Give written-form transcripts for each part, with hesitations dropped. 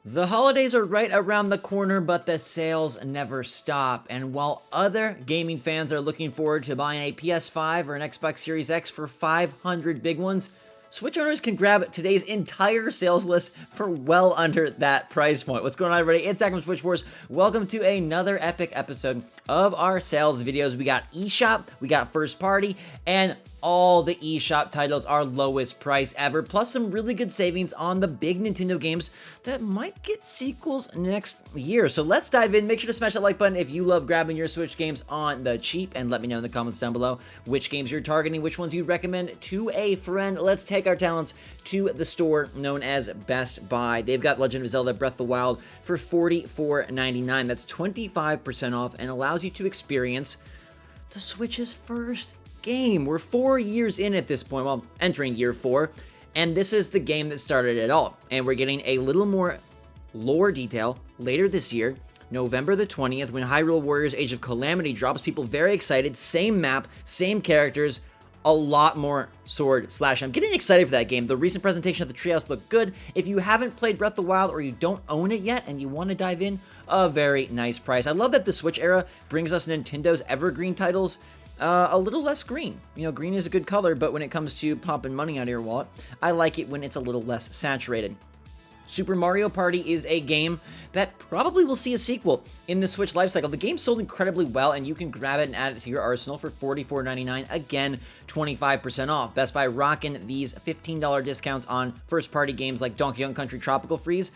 The holidays are right around the corner, but the sales never stop. And while other gaming fans are looking forward to buying a PS5 or an Xbox Series X for 500 big ones, Switch owners can grab today's entire sales list for well under that price point. What's going on, everybody? It's Zach from SwitchForce. Welcome to another epic episode of our sales videos. We got eShop, we got first party, and all the eShop titles are lowest price ever, plus some really good savings on the big Nintendo games that might get sequels next year. So let's dive in. Make sure to smash that like button if you love grabbing your Switch games on the cheap, and let me know in the comments down below which games you're targeting, which ones you'd recommend to a friend. Let's take our talents to the store known as Best Buy. They've got Legend of Zelda Breath of the Wild for $44.99. That's 25% off and allows you to experience the Switch's first game. We're 4 years in at this point, well, entering year 4, and this is the game that started it all. And we're getting a little more lore detail later this year, November the 20th, when Hyrule Warriors Age of Calamity drops. People very excited. Same map, same characters, a lot more sword slash. I'm getting excited for that game. The recent presentation of the Treehouse looked good. If you haven't played Breath of the Wild or you don't own it yet and you want to dive in, a very nice price. I love that the Switch era brings us Nintendo's evergreen titles a little less green. You know, green is a good color, but when it comes to popping money out of your wallet, I like it when it's a little less saturated. Super Mario Party is a game that probably will see a sequel in the Switch lifecycle. The game sold incredibly well, and you can grab it and add it to your arsenal for $44.99. Again, 25% off. Best Buy rocking these $15 discounts on first-party games like Donkey Kong Country Tropical Freeze.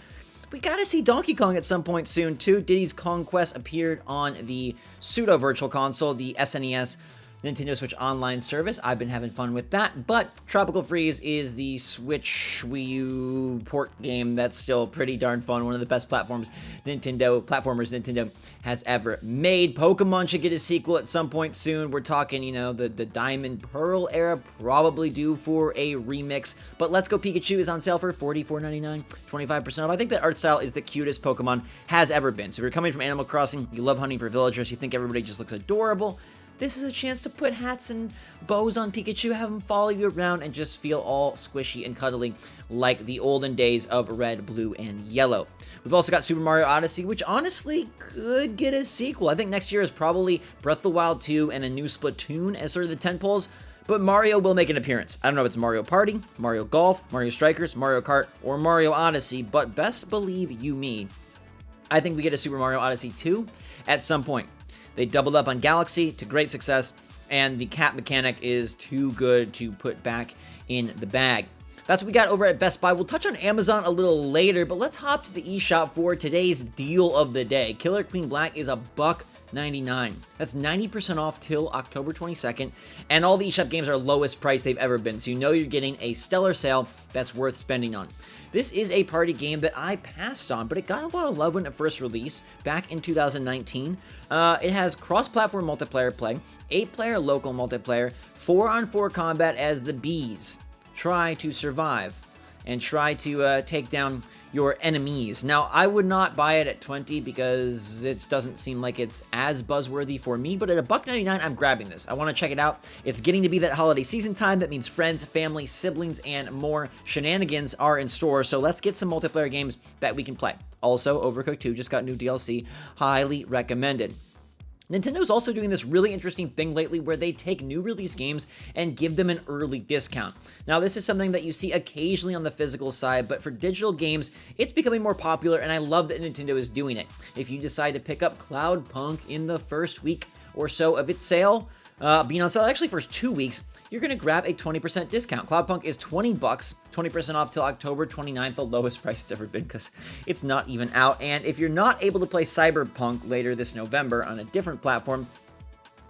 We gotta see Donkey Kong at some point soon, too. Diddy's Kong Quest appeared on the pseudo virtual console, the SNES Nintendo Switch Online service. I've been having fun with that, but Tropical Freeze is the Switch Wii U port game that's still pretty darn fun. One of the best platformers Nintendo has ever made. Pokemon should get a sequel at some point soon. We're talking, you know, the Diamond Pearl era, probably due for a remix. But Let's Go Pikachu is on sale for $44.99, 25% off. I think that art style is the cutest Pokemon has ever been. So if you're coming from Animal Crossing, you love hunting for villagers, you think everybody just looks adorable, this is a chance to put hats and bows on Pikachu, have him follow you around, and just feel all squishy and cuddly like the olden days of red, blue, and yellow. We've also got Super Mario Odyssey, which honestly could get a sequel. I think next year is probably Breath of the Wild 2 and a new Splatoon as sort of the tentpoles, but Mario will make an appearance. I don't know if it's Mario Party, Mario Golf, Mario Strikers, Mario Kart, or Mario Odyssey, but best believe you me, I think we get a Super Mario Odyssey 2 at some point. They doubled up on Galaxy to great success, and the cap mechanic is too good to put back in the bag. That's what we got over at Best Buy. We'll touch on Amazon a little later, but let's hop to the eShop for today's deal of the day. Killer Queen Black is $1.99. That's 90% off till October 22nd, and all the eShop games are lowest price they've ever been, so you know you're getting a stellar sale that's worth spending on. This is a party game that I passed on, but it got a lot of love when it first released back in 2019. It has cross-platform multiplayer play, 8-player local multiplayer, 4-on-4 combat as the bees try to survive and try to take down your enemies. Now, I would not buy it at $20 because it doesn't seem like it's as buzzworthy for me, but at $1.99, I'm grabbing this. I want to check it out. It's getting to be that holiday season time. That means friends, family, siblings, and more shenanigans are in store, so let's get some multiplayer games that we can play. Also, Overcooked 2 just got new DLC. Highly recommended. Nintendo's also doing this really interesting thing lately where they take new release games and give them an early discount. Now, this is something that you see occasionally on the physical side, but for digital games, it's becoming more popular, and I love that Nintendo is doing it. If you decide to pick up CLOUDPUNK in the first week or so of its sale, being on sale actually first 2 weeks, you're going to grab a 20% discount. CLOUDPUNK is $20, 20% off till October 29th, the lowest price it's ever been because it's not even out. And if you're not able to play Cyberpunk later this November on a different platform,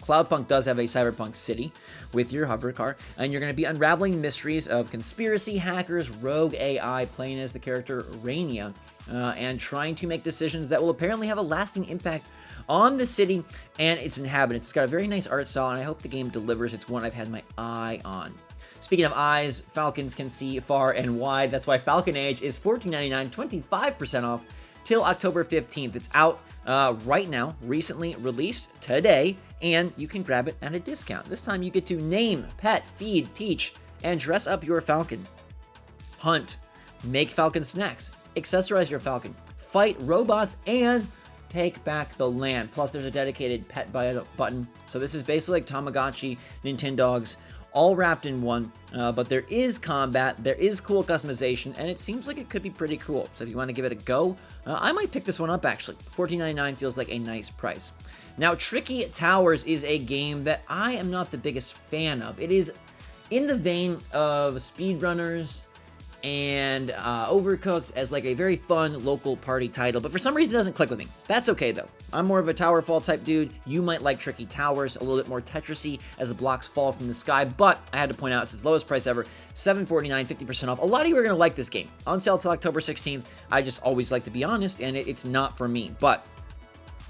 CLOUDPUNK does have a Cyberpunk city with your hover car, and you're going to be unraveling mysteries of conspiracy, hackers, rogue AI, playing as the character Rainia, and trying to make decisions that will apparently have a lasting impact on the city and its inhabitants. It's got a very nice art style, and I hope the game delivers. It's one I've had my eye on. Speaking of eyes, Falcons can see far and wide. That's why Falcon Age is $14.99, 25% off till October 15th. It's out right now, recently released today, and you can grab it at a discount. This time you get to name, pet, feed, teach, and dress up your Falcon. Hunt, make Falcon snacks, accessorize your Falcon, fight robots, and take back the land. Plus, there's a dedicated pet button. So this is basically like Tamagotchi, Nintendogs, all wrapped in one. But there is combat, there is cool customization, and it seems like it could be pretty cool. So if you want to give it a go, I might pick this one up actually. $14.99 feels like a nice price. Now, Tricky Towers is a game that I am not the biggest fan of. It is in the vein of speedrunners and Overcooked as like a very fun local party title, but for some reason it doesn't click with me. That's okay though. I'm more of a tower fall type dude. You might like Tricky Towers, a little bit more Tetris-y as the blocks fall from the sky, but I had to point out it's its lowest price ever, $7.49, 50% off. A lot of you are gonna like this game. On sale till October 16th. I just always like to be honest, and it's not for me, but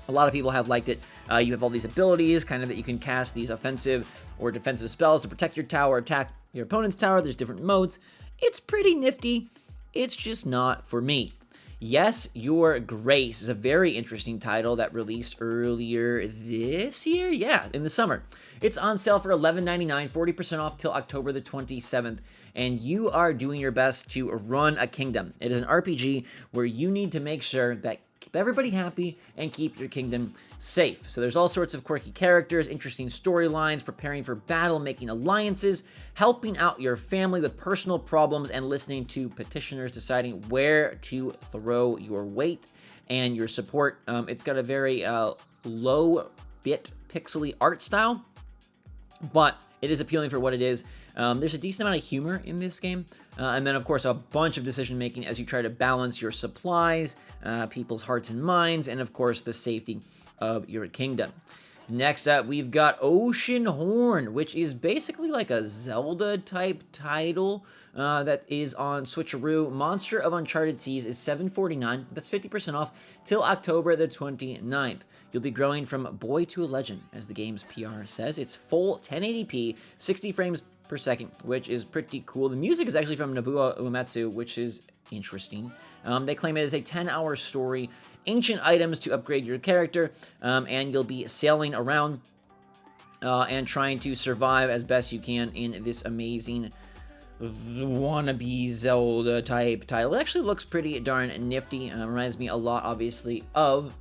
a lot of people have liked it. You have all these abilities, kind of that you can cast these offensive or defensive spells to protect your tower, attack your opponent's tower. There's different modes. It's pretty nifty. It's just not for me. Yes, Your Grace is a very interesting title that released earlier this year. Yeah, in the summer. It's on sale for $11.99, 40% off till October the 27th. And you are doing your best to run a kingdom. It is an RPG where you need to make sure that keep everybody happy and keep your kingdom safe. So there's all sorts of quirky characters, interesting storylines, preparing for battle, making alliances, helping out your family with personal problems, and listening to petitioners deciding where to throw your weight and your support. It's got a very low-bit pixely art style, but it is appealing for what it is. There's a decent amount of humor in this game, and then of course a bunch of decision making as you try to balance your supplies, people's hearts and minds, and of course the safety of your kingdom. Next up, we've got OCEANHORN, which is basically like a Zelda type title that is on Switcheroo. Monster of Uncharted Seas is $7.49. That's 50% off till October the 29th. You'll be growing from boy to a legend, as the game's PR says. It's full 1080p, 60 frames per second, which is pretty cool. The music is actually from Nobuo Uematsu, which is interesting. They claim it is a 10-hour story, ancient items to upgrade your character, and you'll be sailing around and trying to survive as best you can in this amazing wannabe Zelda type title. It actually looks pretty darn nifty. Reminds me a lot, obviously, of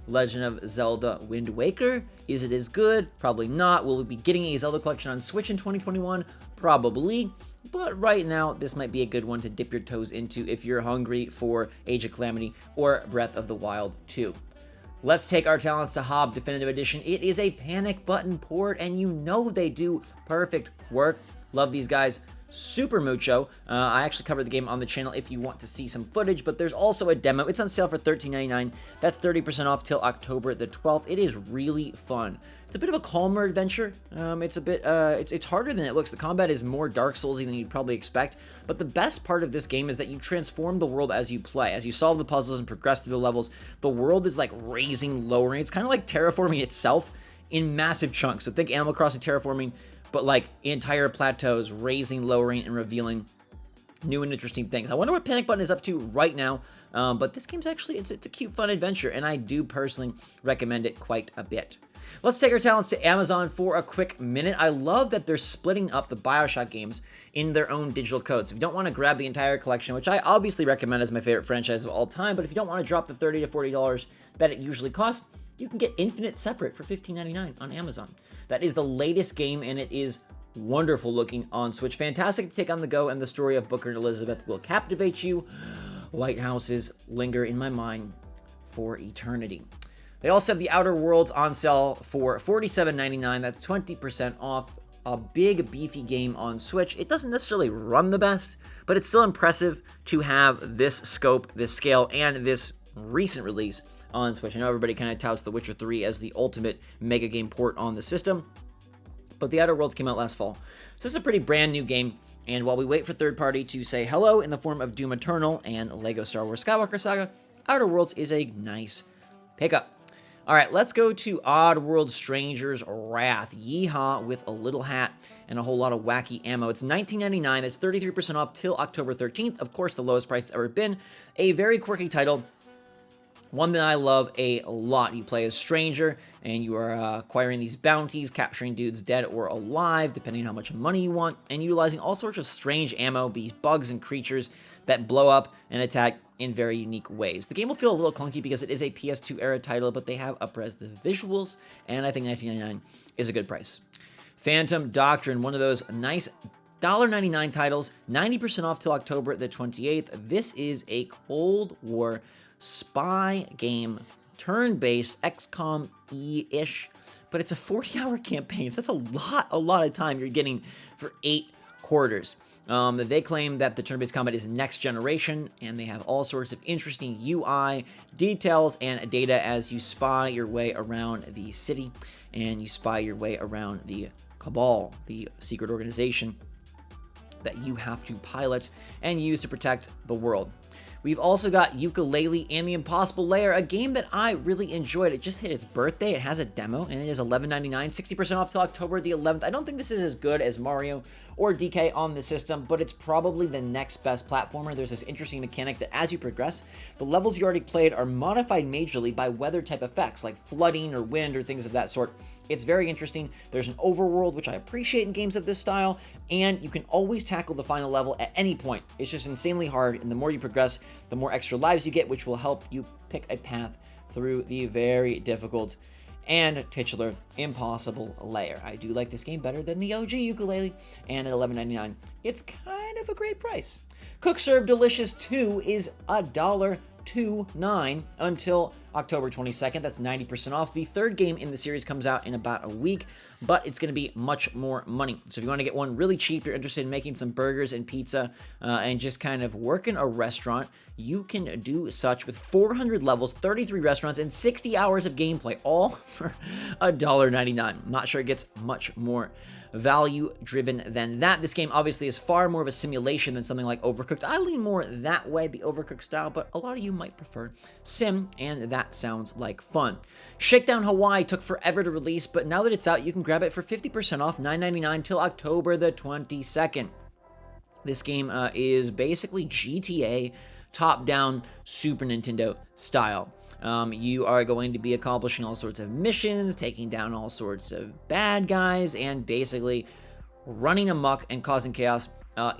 Legend of Zelda Wind Waker. Is it as good? Probably not. Will we be getting a Zelda collection on Switch in 2021? Probably. But right now, this might be a good one to dip your toes into if you're hungry for Age of Calamity or Breath of the Wild 2. Let's take our talents to Hob Definitive Edition. It is a panic button port, and you know they do perfect work. Love these guys super mucho. I actually covered the game on the channel if you want to see some footage, but there's also a demo. It's on sale for $13.99. That's 30% off till October the 12th. It is really fun. It's a bit of a calmer adventure. It's a bit, it's harder than it looks. The combat is more Dark Soulsy than you'd probably expect, but the best part of this game is that you transform the world as you play. As you solve the puzzles and progress through the levels, the world is like raising, lowering. It's kind of like terraforming itself in massive chunks. So think Animal Crossing terraforming, but like entire plateaus, raising, lowering, and revealing new and interesting things. I wonder what Panic Button is up to right now, but this game's actually, it's a cute, fun adventure, and I do personally recommend it quite a bit. Let's take our talents to Amazon for a quick minute. I love that they're splitting up the BioShock games in their own digital codes. If you don't want to grab the entire collection, which I obviously recommend as my favorite franchise of all time, but if you don't want to drop the $30 to $40 that it usually costs, you can get Infinite Separate for $15.99 on Amazon. That is the latest game, and it is wonderful looking on Switch. Fantastic to take on the go, and the story of Booker and Elizabeth will captivate you. Lighthouses linger in my mind for eternity. They also have the Outer Worlds on sale for $47.99. That's 20% off. A big, beefy game on Switch. It doesn't necessarily run the best, but it's still impressive to have this scope, this scale, and this recent release on Switch. I know everybody kind of touts The Witcher 3 as the ultimate mega game port on the system, but the Outer Worlds came out last fall. So this is a pretty brand new game, and while we wait for third party to say hello in the form of Doom Eternal and LEGO Star Wars Skywalker Saga, Outer Worlds is a nice pickup. All right, let's go to Oddworld Stranger's Wrath. Yeehaw with a little hat and a whole lot of wacky ammo. It's $19.99. That's 33% off till October 13th. Of course, the lowest price it's ever been. A very quirky title. One that I love a lot. You play as Stranger, and you are acquiring these bounties, capturing dudes dead or alive, depending on how much money you want, and utilizing all sorts of strange ammo, these bugs and creatures that blow up and attack in very unique ways. The game will feel a little clunky because it is a PS2 era title, but they have up-res the visuals, and I think $19.99 is a good price. Phantom Doctrine, one of those nice $1.99 titles, 90% off till October the 28th. This is a Cold War spy game, turn-based, XCOM-ish, but it's a 40-hour campaign, so that's a lot of time you're getting for 8 quarters. They claim that the turn-based combat is next generation, and they have all sorts of interesting UI details and data as you spy your way around the city, and you spy your way around the Cabal, the secret organization that you have to pilot and use to protect the world. We've also got YOOKA-LAYLEE and the Impossible Lair, a game that I really enjoyed. It just hit its birthday. It has a demo, and it is $11.99, 60% off till October the 11th. I don't think this is as good as Mario or DK on the system, but it's probably the next best platformer. There's this interesting mechanic that as you progress, the levels you already played are modified majorly by weather type effects, like flooding or wind or things of that sort. It's very interesting. There's an overworld, which I appreciate in games of this style, and you can always tackle the final level at any point. It's just insanely hard, and the more you progress, the more extra lives you get, which will help you pick a path through the very difficult and titular Impossible Lair. I do like this game better than the OG YOOKA-LAYLEE, and at $11.99, it's kind of a great price. Cook Serve Delicious 2 is $1.29 until October 22nd. That's 90% off. The third game in the series comes out in about a week, but it's going to be much more money. So if you want to get one really cheap, you're interested in making some burgers and pizza and just kind of work in a restaurant, you can do such with 400 levels, 33 restaurants, and 60 hours of gameplay, all for $1.99. Not sure it gets much more value driven than that. This game obviously is far more of a simulation than something like Overcooked. I lean more that way, the Overcooked style, but a lot of you might prefer sim, and that sounds like fun. Shakedown Hawaii took forever to release, but now that it's out, you can grab it for 50% off, $9.99 till October the 22nd. This game is basically GTA top-down Super Nintendo style. You are going to be accomplishing all sorts of missions, taking down all sorts of bad guys, and basically running amok and causing chaos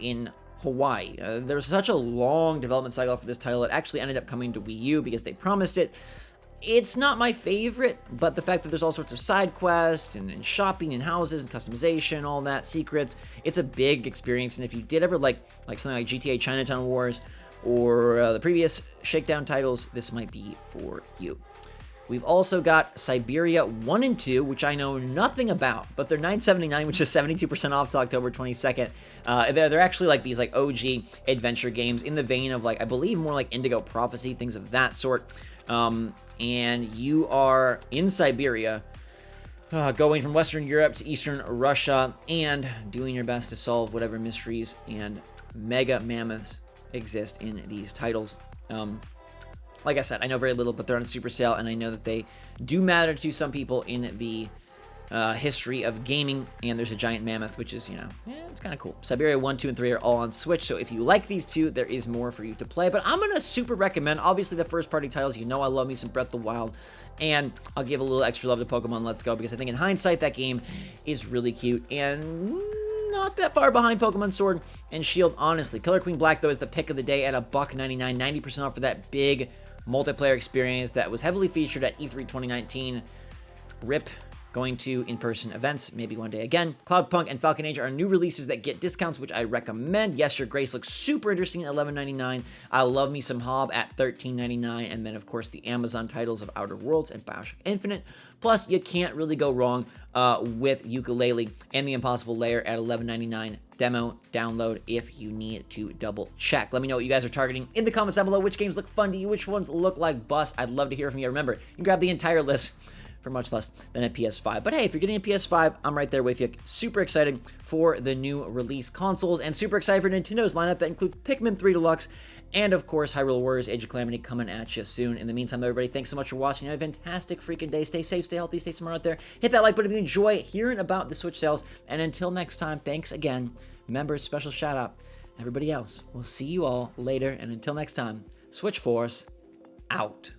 in Hawaii. There's such a long development cycle for this title. It actually ended up coming to Wii U because they promised it. It's not my favorite, but the fact that there's all sorts of side quests and shopping and houses and customization, all that, secrets, it's a big experience. And if you did ever like something like GTA Chinatown Wars or the previous Shakedown titles, this might be for you. We've also got Syberia 1 and 2, which I know nothing about, but they're $9.79, which is 72% off till October 22nd. They're actually like these like OG adventure games in the vein of like, I believe more like Indigo Prophecy, things of that sort. And you are in Siberia, going from Western Europe to Eastern Russia and doing your best to solve whatever mysteries and mega mammoths exist in these titles. Like I said, I know very little, but they're on a super sale, and I know that they do matter to some people in the history of gaming, and there's a giant mammoth, which is, it's kind of cool. Syberia 1, 2, and 3 are all on Switch, so if you like these two, there is more for you to play, but I'm going to super recommend, obviously, the first-party titles. I love me some Breath of the Wild, and I'll give a little extra love to Pokemon Let's Go, because I think in hindsight, that game is really cute, and not that far behind Pokemon Sword and Shield, honestly. Killer Queen Black, though, is the pick of the day at $1.99, 90% off for that big multiplayer experience that was heavily featured at E3 2019. RIP going to in-person events, maybe one day again. CLOUDPUNK and Falcon Age are new releases that get discounts, which I recommend. Yes, Your Grace looks super interesting at $11.99. I love me some Hob at $13.99. And then, of course, the Amazon titles of Outer Worlds and BIOSHOCK Infinite. Plus, you can't really go wrong with YOOKA-LAYLEE and the Impossible Lair at $11.99. Demo download if you need to double check. Let me know what you guys are targeting in the comments down below. Which games look fun to you? Which ones look like bust? I'd love to hear from you. Remember, you can grab the entire list for much less than a PS5. But hey, if you're getting a PS5, I'm right there with you. Super excited for the new release consoles, and super excited for Nintendo's lineup that includes Pikmin 3 Deluxe, and of course, Hyrule Warriors Age of Calamity coming at you soon. In the meantime, everybody, thanks so much for watching. Have a fantastic freaking day. Stay safe, stay healthy, stay smart out there. Hit that like button if you enjoy hearing about the Switch sales. And until next time, thanks again. Remember, special shout out, everybody else. We'll see you all later. And until next time, SwitchForce out.